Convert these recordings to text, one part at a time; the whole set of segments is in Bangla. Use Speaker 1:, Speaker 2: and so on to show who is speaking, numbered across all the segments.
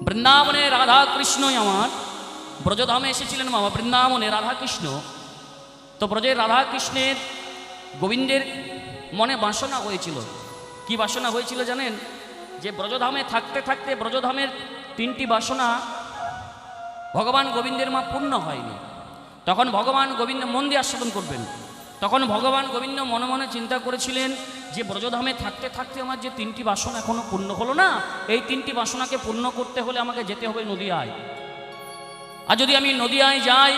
Speaker 1: বৃন্দাবনে রাধা কৃষ্ণই আমার ব্রজধামে এসেছিলেন মামা, বৃন্দাবনে রাধা কৃষ্ণ। তো ব্রজের রাধা কৃষ্ণের গোবিন্দের মনে বাসনা হয়েছিল। কি বাসনা হয়েছিল জানেন? যে ব্রজধামে থাকতে থাকতে ব্রজধামের 3টি বাসনা ভগবান গোবিন্দের মা পূর্ণ হয়নি। তখন ভগবান গোবিন্দ মন দিয়ে আস্বাদন করবেন। তখন ভগবান গোবিন্দ মনে মনে চিন্তা করেছিলেন যে ব্রজধামে থাকতে থাকতে আমার যে 3টি বাসনা এখনো পূর্ণ হলো না, এই 3টি বাসনাকে পূর্ণ করতে হলে আমাকে যেতে হবে নদিয়ায়। আর যদি আমি নদিয়ায় যাই,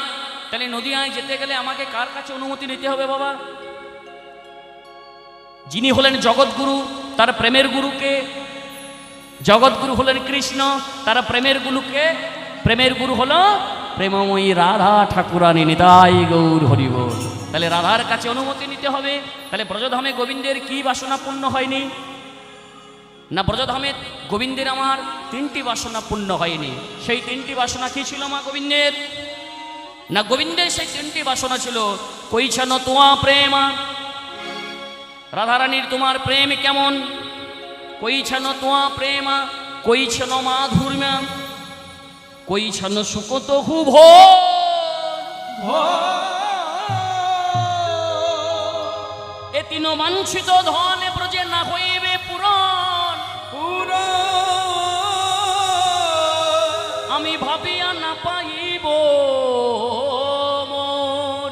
Speaker 1: তাহলে নদিয়ায় যেতে গেলে আমাকে কার কাছে অনুমতি নিতে হবে বাবা? যিনি হলেন জগৎগুরু, তার প্রেমের গুরুকে। জগৎগুরু হলেন কৃষ্ণ, তার প্রেমের গুরুকে। প্রেমের গুরু হলো প্রেমময়ী রাধা ঠাকুরানী, নিতাই গৌর হরি বল। তাহলে রাধার কাছে অনুমতি নিতে হবে। তাহলে ব্রজধামে গোবিন্দের কি বাসনা পূর্ণ হয়নি? না, ব্রজধামে গোবিন্দের আমার 3টি বাসনা পূর্ণ হয়নি। সেই 3টি বাসনা কি ছিল মা গোবিন্দের? না, গোবিন্দের সেই 3টি বাসনা ছিল কইছান তোমা প্রেমা, রাধারানীর তোমার প্রেম কেমন? কইছান তোমা প্রেমা, কইছান মাধুর্যা, কইছান সুকত হুভ। এ 3 বাঞ্ছিত ধন ব্রজে না হইবে পূরণ, আমি ভাবিয়া না পাইব মোর।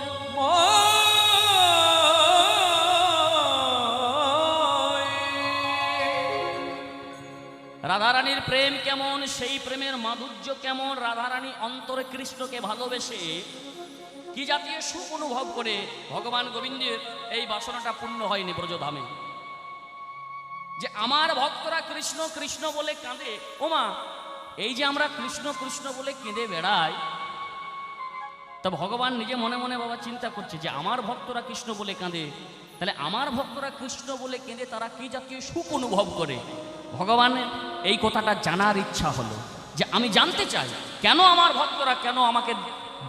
Speaker 1: রাধারানীর প্রেম কেমন, সেই প্রেমের মাধুর্য কেমন? রাধারানী অন্তরে কৃষ্ণকে ভালোবেসে কি জাতীয় সুখ অনুভব করে ভগবান গোবিন্দের এই বাসনাটা পূর্ণ হয়নি ব্রজধামে। যে আমার ভক্তরা কৃষ্ণ কৃষ্ণ বলে কাঁদে। ওমা, এই যে আমরা কৃষ্ণ কৃষ্ণ বলে কেঁদে বেড়াই, তা ভগবান নিজে মনে মনে বাবা চিন্তা করছে যে আমার ভক্তরা কৃষ্ণ বলে কাঁদে, তাহলে আমার ভক্তরা কৃষ্ণ বলে কেঁদে তারা কি জাতীয় সুখ অনুভব করে। ভগবানের এই কথাটা জানার ইচ্ছা হলো, যে আমি জানতে চাই কেন আমার ভক্তরা কেন আমাকে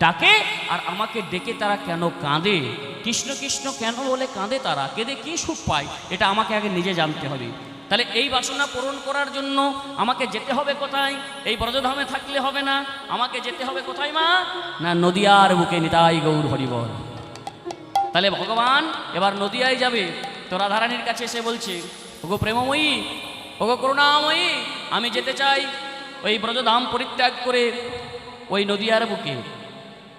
Speaker 1: ডাকে, আর আমাকে ডেকে তারা কেন কাঁদে। কৃষ্ণ কৃষ্ণ কেন বলে কাঁদে, তারা কেঁদে কি সুখ পায়, এটা আমাকে আগে নিজে জানতে হবে। তাহলে এই বাসনা পূরণ করার জন্য আমাকে যেতে হবে কোথায়? এই ব্রজধামে থাকলে হবে না, আমাকে যেতে হবে কোথায় মা? না, নদিয়ার বুকে, নিতাই গৌর হরি বল। তাহলে ভগবান এবার নদিয়ায় যাবে। তো রাধারানীর কাছে এসে বলছে, ওগো প্রেমময়ী, ওগো করুণাময়ী, আমি যেতে চাই ওই ব্রজধাম পরিত্যাগ করে ওই নদিয়ার বুকে।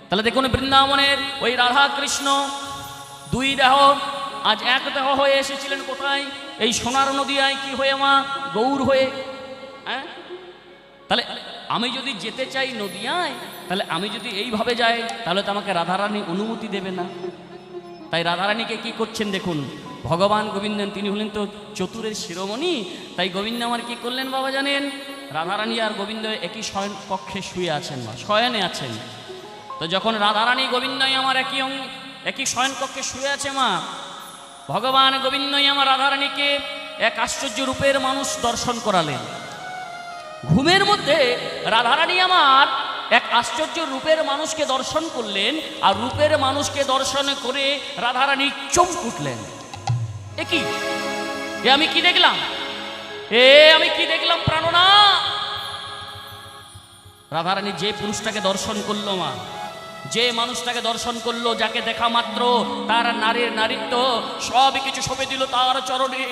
Speaker 1: তাহলে দেখুন, বৃন্দাবনের ওই রাধা কৃষ্ণ 2 দেহ আজ 1 দেহ হয়ে এসেছিলেন কোথায়? এই সোনার নদিয়ায়। কি হয়ে মা? গৌর হয়ে। হ্যাঁ, তাহলে আমি যদি যেতে চাই নদিয়ায়, তাহলে আমি যদি এইভাবে যাই, তাহলে তো আমাকে রাধারানী অনুমতি দেবে না। তাই রাধারানীকে কি করছেন দেখুন, ভগবান গোবিন্দ তিনি হলেন তো চতুরের শিরোমণি। তাই গোবিন্দ আমার কি করলেন বাবা জানেন? রাধারানী আর গোবিন্দ একই শয়ন কক্ষে শুয়ে আছেন, মা শয়নে আছেন। তো যখন রাধারানী গোবিন্দই আমার একই শয়ন কক্ষে শুয়ে আছে মা, ভগবান গোবিন্দই আমার রাধারানীকে এক আশ্চর্য রূপের মানুষ দর্শন করালেন। ঘুমের মধ্যে রাধারানী আমার এক আশ্চর্য রূপের মানুষকে দর্শন করলেন, আর রূপের মানুষকে দর্শন করে রাধারানী চমক উঠলেন। এ কি, এ আমি কি দেখলাম, আমি কি দেখলাম প্রাণনা? রাধারানী যে পুরুষটাকে দর্শন করলো মা, যে মানুষটাকে দর্শন করলো, যাকে দেখা মাত্র তার নারীর নারীত্ব সব কিছু সঁপে দিল তার চরণে।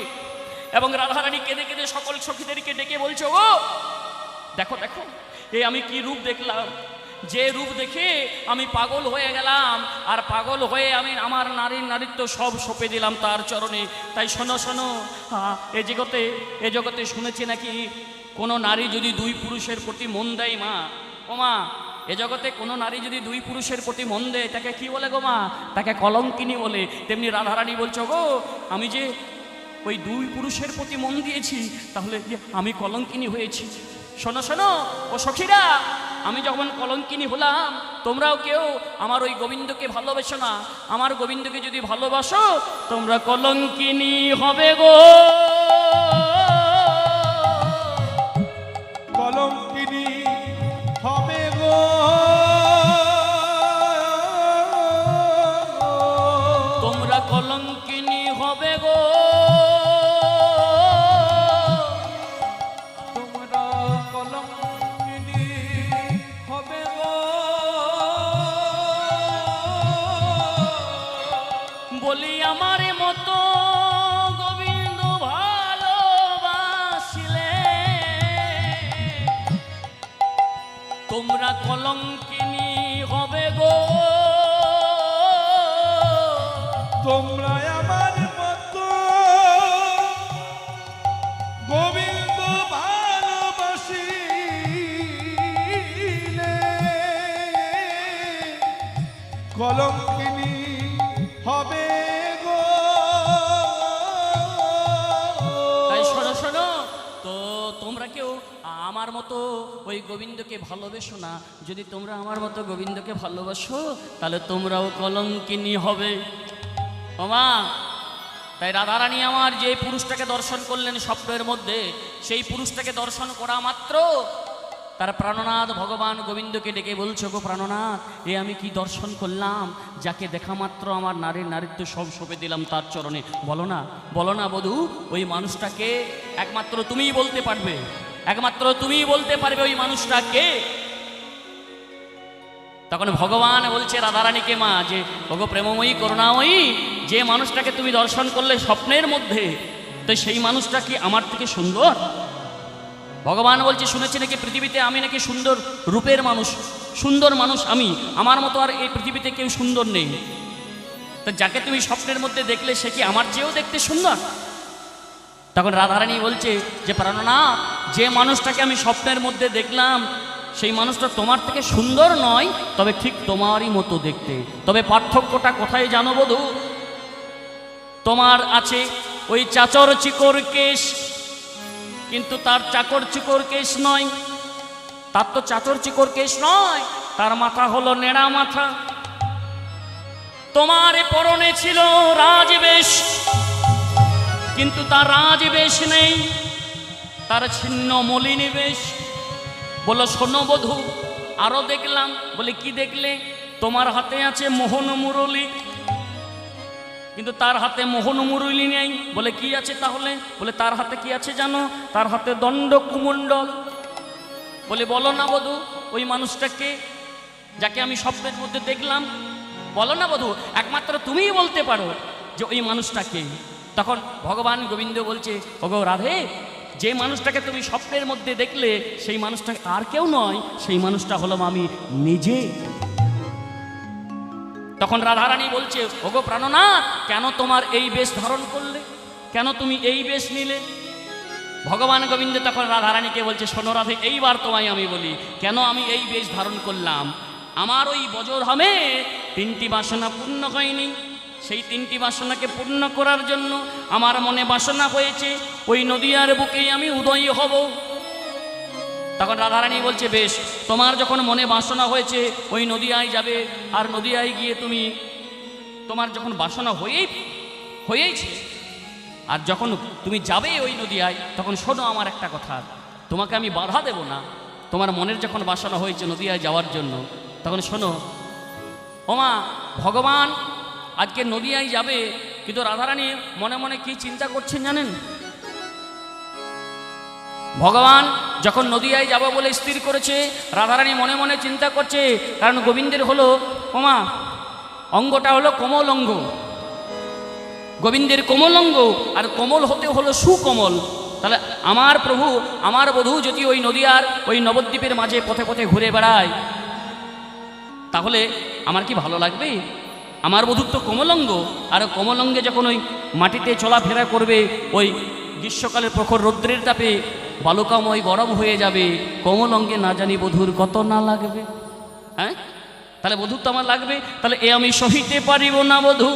Speaker 1: এবং রাধারানী কেঁদে কেঁদে সকল সখীদেরকে ডেকে বলছে, ও দেখো দেখো, আমি কি রূপ দেখলাম, যে রূপ দেখে আমি পাগল হয়ে গেলাম, আর পাগল হয়ে আমি আমার নারীর নারীত্ব সব সঁপে দিলাম তার চরণে। তাই শোনো শোনো, এ জগতে শুনেছি নাকি কোনো নারী যদি 2 পুরুষের প্রতি মন দেয় মা, ও মা, এ জগতে কোনো নারী যদি 2 পুরুষের প্রতি মন দেয়, তাকে কি বলে গো মা? তাকে কলঙ্কিনী বলে। তেমনি রাধারানী বলছো, গো আমি যে ওই 2 পুরুষের প্রতি মন দিয়েছি, তাহলে আমি কলঙ্কিনী হয়েছি। শোনো শোনো ও সখীরা, আমি যখন কলঙ্কিনী হলাম, তোমরাও কেউ আমার ওই গোবিন্দকে ভালোবাসো না। আমার গোবিন্দকে যদি ভালোবাসো, তোমরা কলঙ্কিনী হবে গো,
Speaker 2: কলঙ্কিনী হবে গো।
Speaker 1: তোমরা কলঙ্কিনী হবে গো,
Speaker 2: তোমরা কলঙ্কিনী
Speaker 1: তোমরা কলঙ্কিনী হবে গো,
Speaker 2: তোমরা আমার মতো গোবিন্দ ভালোবাসিলে কলঙ্কিনী হবে গো।
Speaker 1: তাই শোনো শোনো, তো তোমরা কেউ আমার মতো ওই গোবিন্দকে ভালোবেসো না। যদি তোমরা আমার মতো গোবিন্দকে ভালোবাসো তাহলে তোমরাও কলঙ্কিনী হবে। ওমা, তাই রাধারানী আমার যে পুরুষটাকে দর্শন করলেন স্বপ্নের মধ্যে, সেই পুরুষটাকে দর্শন করা মাত্র তার প্রাণনাথ ভগবান গোবিন্দকে ডেকে বলছো, গো প্রাণনাথ, এ আমি কি দর্শন করলাম, যাকে দেখা মাত্র আমার নারীর নারীত্ব সব সঁপে দিলাম তার চরণে। বলো না, বলো না বধূ, ওই মানুষটাকে একমাত্র তুমিই বলতে পারবে, একমাত্র তুমিই বলতে পারবে ওই মানুষটাকে। তখন ভগবান বলছে রাধারানীকে, মা, যে ওগো প্রেমময়ী করুণাময়ী, যে মানুষটাকে তুমি দর্শন করলে স্বপ্নের মধ্যে, তো সেই মানুষটা কি আমার থেকে সুন্দর? ভগবান বলছে, শুনেছি নাকি পৃথিবীতে আমি নাকি সুন্দর রূপের মানুষ, সুন্দর মানুষ আমি, আমার মতো আর এই পৃথিবীতে কেউ সুন্দর নেই। তো যাকে তুমি স্বপ্নের মধ্যে দেখলে সে কি আমার চেয়েও দেখতে সুন্দর? তখন রাধারানী বলছে যে প্রাণনাথ, যে মানুষটাকে আমি স্বপ্নের মধ্যে দেখলাম সেই মানুষটা তোমার থেকে সুন্দর নয়, তবে ঠিক তোমারই মতো দেখতে। তবে পার্থক্যটা কোথায় জানো বধূ? তোমার আছে ওই চাচর চিকর কেশ, কিন্তু তার চাকর চিকর কেশ নয়, তার তো চাচর চিকর কেশ নয়, তার মাথা হলো নেড়া মাথা। তোমার পরনে ছিল রাজবেশ, কিন্তু তার রাজবেশ নেই, তার ছিন্ন মলিন বেশ। বলো শোনো বধূ, আরো দেখলাম। বলে কি দেখলে? তোমার হাতে আছে মোহন মুরলী, কিন্তু তার হাতে মোহন মুরলী নেই। বলে কি আছে তাহলে? বলে তার হাতে কি আছে জানো? তার হাতে দণ্ড কুমণ্ডল। বলে বলো না বধূ, ওই মানুষটাকে যাকে আমি স্বপ্নের মধ্যে দেখলাম, বলো না বধূ, একমাত্র তুমিই বলতে পারো যে ওই মানুষটাকে। তখন ভগবান গোবিন্দ বলছে, ওগো রাধে, যে মানুষটাকে তুমি স্বপ্নের মধ্যে দেখলে সেই মানুষটা আর কেউ নয়, সেই মানুষটা হলাম আমি নিজে। তখন রাধারানী বলছে, ওগো প্রাণনাথ, কেন তোমার এই বেশ ধারণ করলে, কেন তুমি এই বেশ নিলে? ভগবান গোবিন্দ তখন রাধারানীকে বলছে, শোনো রাধে, এইবার তোমায় আমি বলি কেন আমি এই বেশ ধারণ করলাম। আমার ওই বজধামে 3টি বাসনা পূর্ণ হয়নি, সেই 3টি বাসনাকে পূর্ণ করার জন্য আমার মনে বাসনা হয়েছে ওই নদিয়ার বুকেই আমি উদয় হব। তখন রাধারানী বলছে, বেশ, তোমার যখন মনে বাসনা হয়েছে ওই নদিয়ায় যাবে, আর নদিয়ায় গিয়ে তুমি, তোমার যখন বাসনা হয়েইছে, আর যখন তুমি যাবে ওই নদিয়ায়, তখন শোনো আমার একটা কথা, তোমাকে আমি বাধা দেব না। তোমার মনের যখন বাসনা হয়েছে নদিয়ায় যাওয়ার জন্য, তখন শোনো, ওমা, ভগবান আজকে নদিয়ায় যাবে, কিন্তু রাধারানী মনে মনে কি চিন্তা করছেন জানেন? ভগবান যখন নদিয়ায় যাব বলে স্থির করেছে, রাধারানী মনে মনে চিন্তা করছে, কারণ গোবিন্দের হলো, ওমা, অঙ্গটা হলো কোমল অঙ্গ, গোবিন্দের কোমল অঙ্গ, আর কোমল হতে হলো সুকোমল। তাহলে আমার প্রভু, আমার বধূ যদি ওই নদিয়ার ওই নবদ্বীপের মাঝে পথে পথে ঘুরে বেড়ায়, তাহলে আমার কি ভালো লাগবে? আমার বধূর তো কোমলঙ্গ, আর কোমলঙ্গে যখন ওই মাটিতে চলাফেরা করবে, ওই গ্রীষ্মকালের প্রখর রৌদ্রের তাপে বালুকাময় গরম হয়ে যাবে, কোমলঙ্গে না জানি বধূর কত না লাগবে। হ্যাঁ, তাহলে বধূর তো আমার লাগবে, তাহলে এ আমি সহিতে পারিব না বধূ,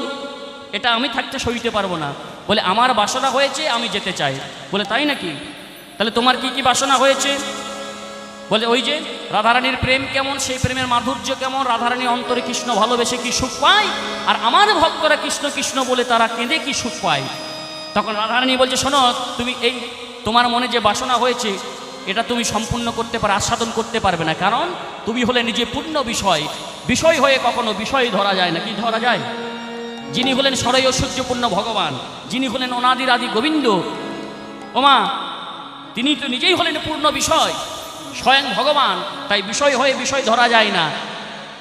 Speaker 1: এটা আমি থাকতে সহিতে পারবো না। বলে আমার বাসনা হয়েছে, আমি যেতে চাই। বলে তাই নাকি? তাহলে তোমার কি কি বাসনা হয়েছে? বলে ওই যে রাধারানীর প্রেম কেমন, সেই প্রেমের মাধুর্য কেমন, রাধারানী অন্তরে কৃষ্ণ ভালোবেসে কি সুখ পায়, আর আমার ভক্তরা কৃষ্ণ কৃষ্ণ বলে তারা কেঁদে কি সুখ পায়। তখন রাধারানী বলছে, শোনো, তুমি এই তোমার মনে যে বাসনা হয়েছে এটা তুমি সম্পূর্ণ করতে পারো, আস্বাদন করতে পারবে না, কারণ তুমি হলে নিজে পূর্ণ বিষয়। বিষয় হয়ে কখনো বিষয় ধরা যায় না। কি ধরা যায়? যিনি হলেন সরয় ঐশ্বর্যপূর্ণ ভগবান, যিনি হলেন অনাদির আদি গোবিন্দ, ওমা, তিনি তো নিজেই হলেন পূর্ণ বিষয়, স্বয়ং ভগবান। তাই বিষয় হয়ে বিষয় ধরা যায় না।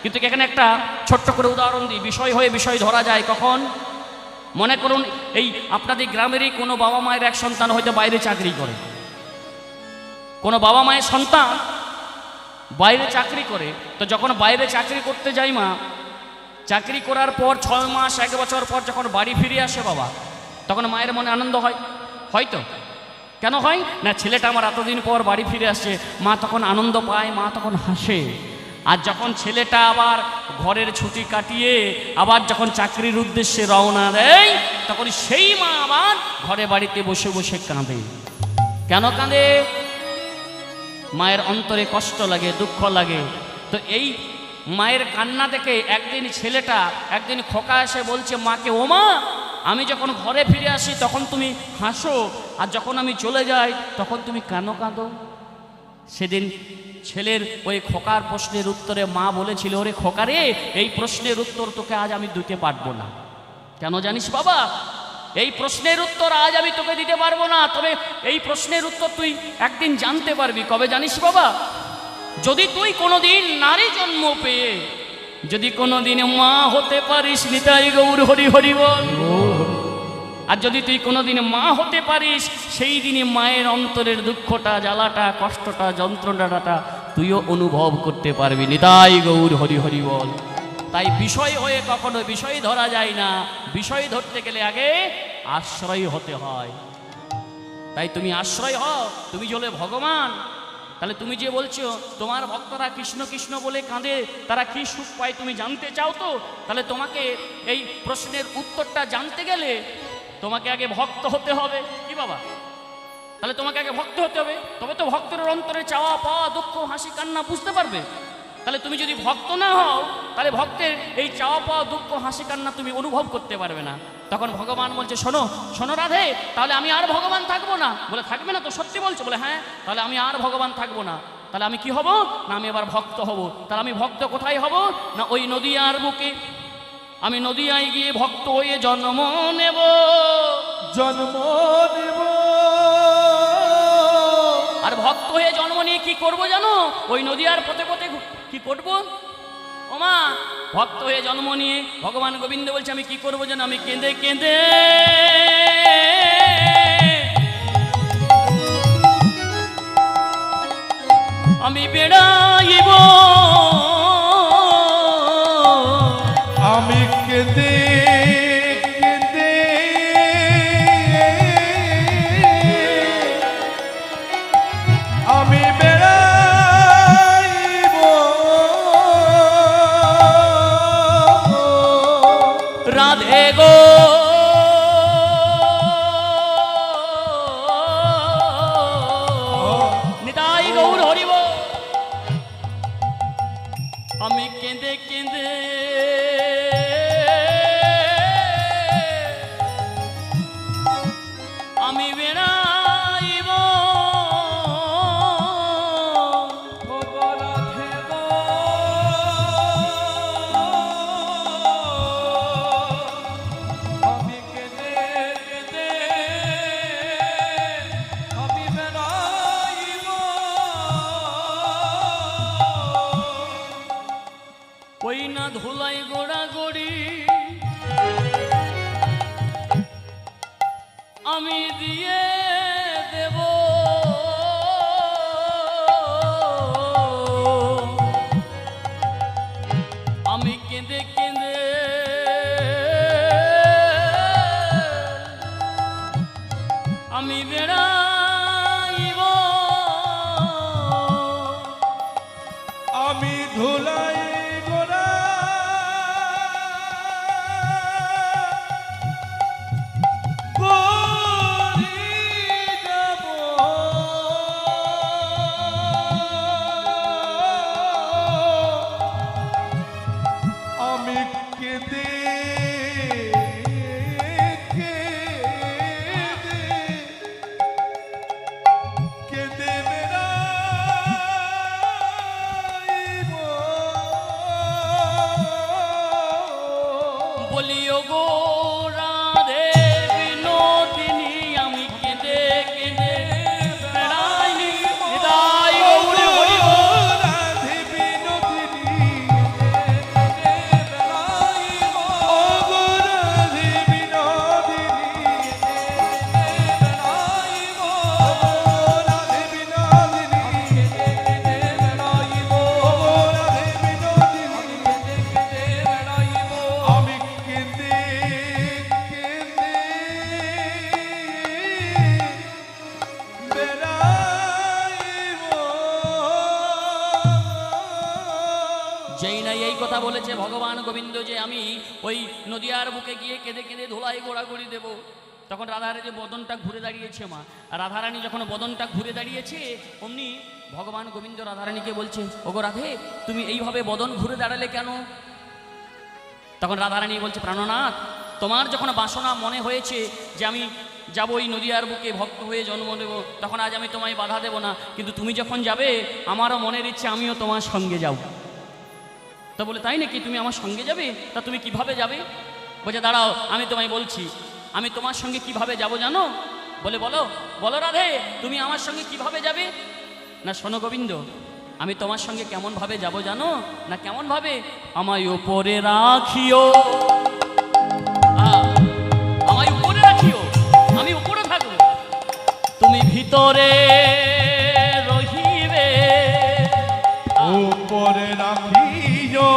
Speaker 1: কিন্তু এখানে একটা ছোট্ট করে উদাহরণ দিই। বিষয় হয়ে বিষয় ধরা যায় কখন? মনে করুন, এই আপনাদের গ্রামেরই কোনো বাবা মায়ের এক সন্তান হয়তো বাইরে চাকরি করে, কোনো বাবা মায়ের সন্তান বাইরে চাকরি করে। তো যখন বাইরে চাকরি করতে যাই মা, চাকরি করার পর 6 মাস 1 বছর পর যখন বাড়ি ফিরে আসে বাবা, তখন মায়ের মনে আনন্দ হয়, হয়তো কেন হয় না, ছেলেটা আমার এতদিন পর বাড়ি ফিরে আসছে, মা তখন আনন্দ পায়, মা তখন হাসে। আর যখন ছেলেটা আবার ঘরের ছুটি কাটিয়ে আবার যখন চাকরির উদ্দেশ্যে রওনা দেয়, তখন সেই মা আবার ঘরে বাড়িতে বসে বসে কাঁদে। কেন কাঁদে? মায়ের অন্তরে কষ্ট লাগে, দুঃখ লাগে। তো এই মায়ের কান্না দেখে একদিন ছেলেটা, একদিন খোকা এসে বলছে মাকে, ও মা, আমি যখন ঘরে ফিরে আসি তখন তুমি হাসো, আর যখন আমি চলে যাই তখন তুমি কেন কাঁদো? সেদিন ছেলের ওই খোকার প্রশ্নের উত্তরে মা বলেছিল, ওরে খোকা রে, এই প্রশ্নের উত্তর তোকে আজ আমি দিতে পারবো না। কেন জানিস বাবা? এই প্রশ্নের উত্তর আজ আমি তোকে দিতে পারবো না, তবে এই প্রশ্নের উত্তর তুই একদিন জানতে পারবি। কবে জানিস বাবা? যদি তুই কোনোদিন নারী জন্ম পেয়ে যদি কোনোদিন মা হতে পারিস, নিতাই গৌর হরি হরি বল। আর যদি তুই কোনোদিন মা হতে পারিস, সেই দিনে মায়ের অন্তরের দুঃখটা, জ্বালাটা, কষ্টটা, যন্ত্রণাটা তুইও অনুভব করতে পারবি। নিতাই গৌর হরি হরি বল। তাই বিষয় হয়ে কখনো বিষয় ধরা যায় না, বিষয় ধরতে গেলে আগে আশ্রয় হতে হয়। তাই তুমি আশ্রয় হও, তুমি হলে ভগবান। তাহলে তুমি যে বলছো তোমার ভক্তরা কৃষ্ণ কৃষ্ণ বলে কাঁদে, তারা কি সুখ পায় তুমি জানতে চাও? তো তাহলে তোমাকে এই প্রশ্নের উত্তরটা জানতে গেলে তোমাকে আগে ভক্ত হতে হবে। কি বাবা? তাহলে তোমাকে আগে ভক্ত হতে হবে, তবে তো ভক্তের অন্তরে চাওয়া পাওয়া, দুঃখ, হাসি, কান্না বুঝতে পারবে। তাহলে তুমি যদি ভক্ত না হও, তাহলে ভক্তের এই চাওয়া পাওয়া, দুঃখ, হাসি, কান্না তুমি অনুভব করতে পারবে না। তখন ভগবান বলছে, শোনো শোনো রাধে, তাহলে আমি আর ভগবান থাকবো না। বলে, থাকবে না তো? সত্যি বলছো? বলে, হ্যাঁ। তাহলে আমি আর ভগবান থাকবো না। তাহলে আমি কি হব? না, আমি এবার ভক্ত হব। তাহলে আমি ভক্ত কোথায় হব? না, ওই নদিয়ার বুকে আমি নদিয়ায় গিয়ে ভক্ত হয়ে জন্ম নেব।
Speaker 2: জন্ম নেব।
Speaker 1: আর ভক্ত হয়ে জন্ম নিয়ে কি করব জানো? ওই নদিয়ার পথে পথে কি করবো? ও মা, ভক্ত হয়ে জন্ম নিয়ে ভগবান গোবিন্দ বলছে আমি কি করবো জানো? আমি কেঁদে কেঁদে আমি বেড়াইব।
Speaker 2: আমি কেঁদে কেঁদে আমি বেড়াইব।
Speaker 1: রাধে গো নিতাই গৌর হরিব। আমি কেঁদে কেঁদে আমি বেড়াইব।
Speaker 2: আমি কেঁদে কেঁদে আমি বেড়াইব।
Speaker 1: ওই না ধুলাই গোড়া গড়ি আমি দিয়ে দেব। আমি কেঁদে কেঁদে আমি বেড়াইব।
Speaker 2: আমি ধুলাই গোড়া গড়ি
Speaker 1: যেই না এই কথা বলেছে ভগবান গোবিন্দ যে আমি ওই নদিয়ার বুকে গিয়ে কেঁদে কেঁদে ধোলাই গোড়াগড়ি দেব, তখন রাধারানী যে বদনটা ঘুরে দাঁড়িয়েছে মা, রাধারানী যখন বদনটা ঘুরে দাঁড়িয়েছে অমনি ভগবান গোবিন্দ রাধারানীকে বলছে, ওগো রাধে তুমি এইভাবে বদন ঘুরে দাঁড়ালে কেন? তখন রাধারানী বলছে, প্রাণনাথ তোমার যখন বাসনা মনে হয়েছে যে আমি যাবো ওই নদিয়ার বুকে ভক্ত হয়ে জন্ম নেব, তখন আজ আমি তোমায় বাধা দেব না, কিন্তু তুমি যখন যাবে আমারও মনের ইচ্ছে আমিও তোমার সঙ্গে যাব। তো বলে, তাই নাকি, তুমি আমার সঙ্গে যাবে? তা তুমি কিভাবে যাবে? বলছে, দাঁড়াও আমি তোমায় বলছি, আমি তোমার সঙ্গে কিভাবে যাব জানো? বলে, বলো বলো রাধে তুমি আমার সঙ্গে কিভাবে যাবে? না শোনো গোবিন্দ, আমি তোমার সঙ্গে কেমন ভাবে যাব জানো? না কেমন ভাবে? আমায় উপরে রাখিও, আমায় উপরে রাখিও, আমি উপরে থাকবো, তুমি ভিতরে রহিবে।
Speaker 2: উপরে রাখিও,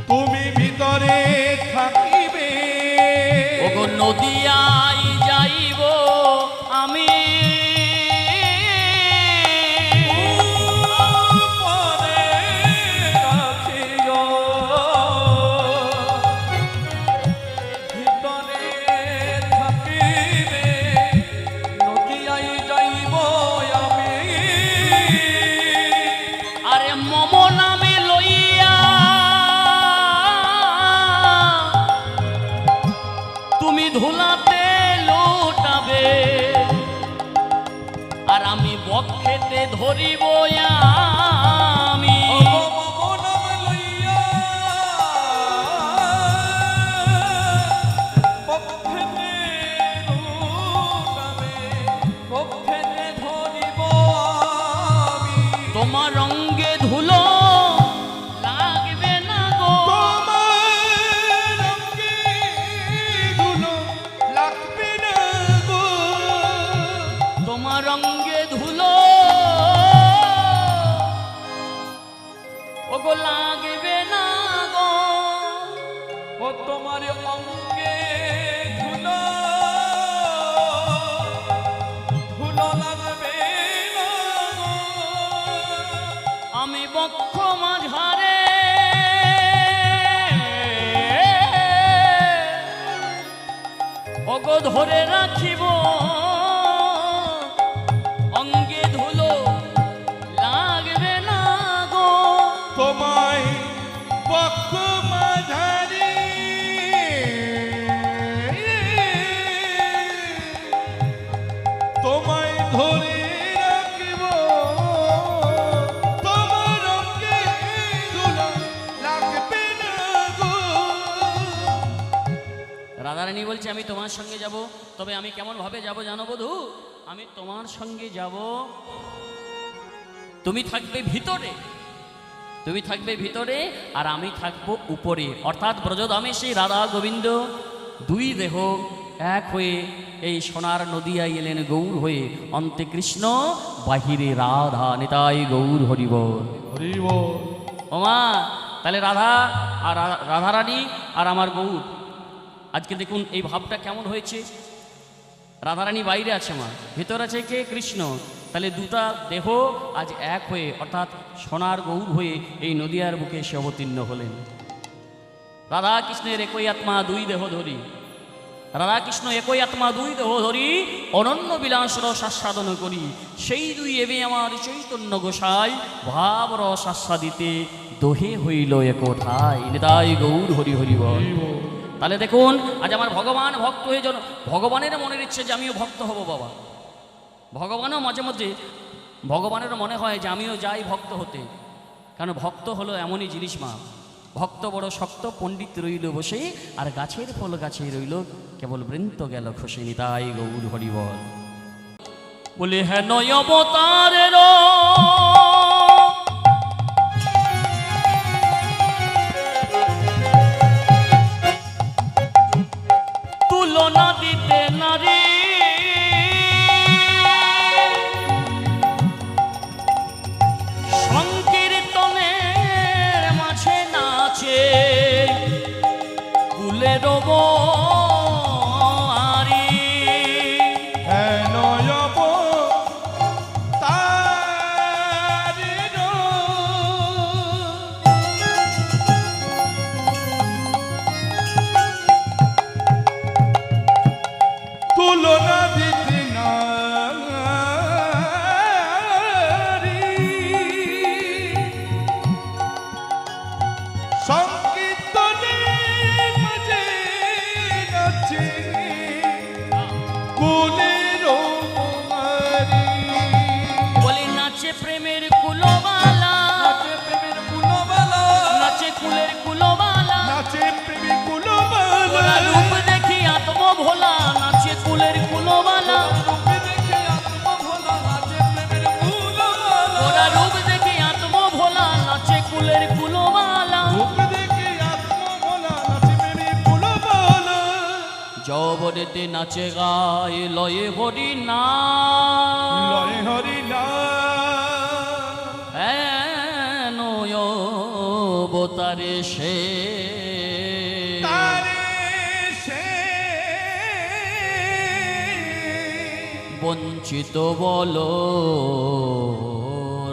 Speaker 2: তুমি ভিতরে থাকিবে।
Speaker 1: ওগো নদিয়ায় যাইব আমি,
Speaker 2: উপরে রাখিও, ভিতরে থাকিবে। নদিয়ায় যাইব আমি,
Speaker 1: আরে মম নামে লইয়া তুমি ধুলাতে লোটাবে, আর আমি বক্ষেতে ধরিব আমি। তোমার রঙ্গে ধুলো লাগবে না গো, তোমার রঙ্গে ধুলো ওগো লাগবে না গো,
Speaker 2: ও তোমার অঙ্গে ধুলো, ধুলো লাগবে না গো।
Speaker 1: আমি বক্ষ মাঝারে ওগো ধরে রাখিব, অঙ্গে ধুলো লাগবে না গো।
Speaker 2: তোমায় বক্ষ মাঝারি তোমায় ধরে রাখিব, তোমার অঙ্গে ধুলো লাগবে না গো।
Speaker 1: রাধারানী বলছে, আমি তোমার সঙ্গে যাব, তবে আমি কেমন ভাবে যাব জানো বধূ? আমি তোমার সঙ্গে যাব, তুমি থাকবে ভিতরে, তুমি থাকবে ভিতরে আর আমি থাকবো উপরে, অর্থাৎ ব্রজধামে সেই রাধা গোবিন্দ দুই দেহ এক হয়ে এই সোনার নদিয়ায় এলেন গৌর হয়ে, অন্তে কৃষ্ণ বাহিরে রাধা, নিতাই গৌর হরিবল।
Speaker 2: হরিব
Speaker 1: ওমা তাহলে রাধা আর রাধারানী আর আমার গৌর, আজকে দেখুন এই ভাবটা কেমন হয়েছে। রাধারানী বাইরে আছে মা, ভিতর আছে কে? কৃষ্ণ। তাহলে দুটা দেহ আজ এক হয়ে অর্থাৎ সোনার গৌর হয়ে এই নদিয়ার বুকে এসে অবতীর্ণ হলেন। রাধা কৃষ্ণের একই আত্মা দুই দেহ ধরি, রাধা কৃষ্ণ একই আত্মা দুই দেহ ধরি অনন্য বিলাস রস আস্বাদন করি, সেই দুই এবে আমার চৈতন্য গোসাই ভাব রস আস্বাদিতে দোহে হইল একঠাই, নিতাই গৌর হরি হরি বল। তাহলে দেখুন আজ আমার ভগবান ভক্ত হয়ে যেন ভগবানের মনের ইচ্ছে যে আমিও ভক্ত হব বাবা। ভগবানও মাঝে মধ্যে ভগবানেরও মনে হয় যে আমিও যাই ভক্ত হতে, কারণ ভক্ত হলো এমনই জিনিস মা, ভক্ত বড় শক্ত, পণ্ডিত রইল বসে আর গাছের ফল গাছে রইল কেবল বৃন্ত গেল খুশি, নিতাই গৌর হরি বল। বলে হ্যাঁ নয় অবতারের তুলনা দিতে নারী, সংকীর্তনের মাঝে নাচে কুলের আরি,
Speaker 2: হেন অবতার
Speaker 1: প্রেমের কুলবালা,
Speaker 2: নাচে প্রেমের কুলবালা,
Speaker 1: নাচে কুলের কুলবালা,
Speaker 2: নাচে প্রেমের
Speaker 1: ওরা
Speaker 2: কুলবালা,
Speaker 1: রূপ দেখি আত্মভোলা, নাচে কুলের কুলবালা,
Speaker 2: রূপে দেখে আত্মভোলা, নাচে প্রেমের কুলবালা,
Speaker 1: ওরা রূপ দেখি আত্মভোলা, নাচে কুলের কুলবালা।
Speaker 2: রূপ দেখে আত্মভোলা, নাচে প্রেমের কুলবালা।
Speaker 1: যৌবনেতে নাচে গায়ে লয়ে হরি না,
Speaker 2: লয় হরি নাম,
Speaker 1: অবতারে সে
Speaker 2: তারে সে
Speaker 1: বঞ্চিত বলো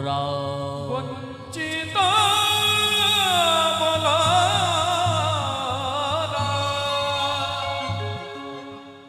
Speaker 1: রা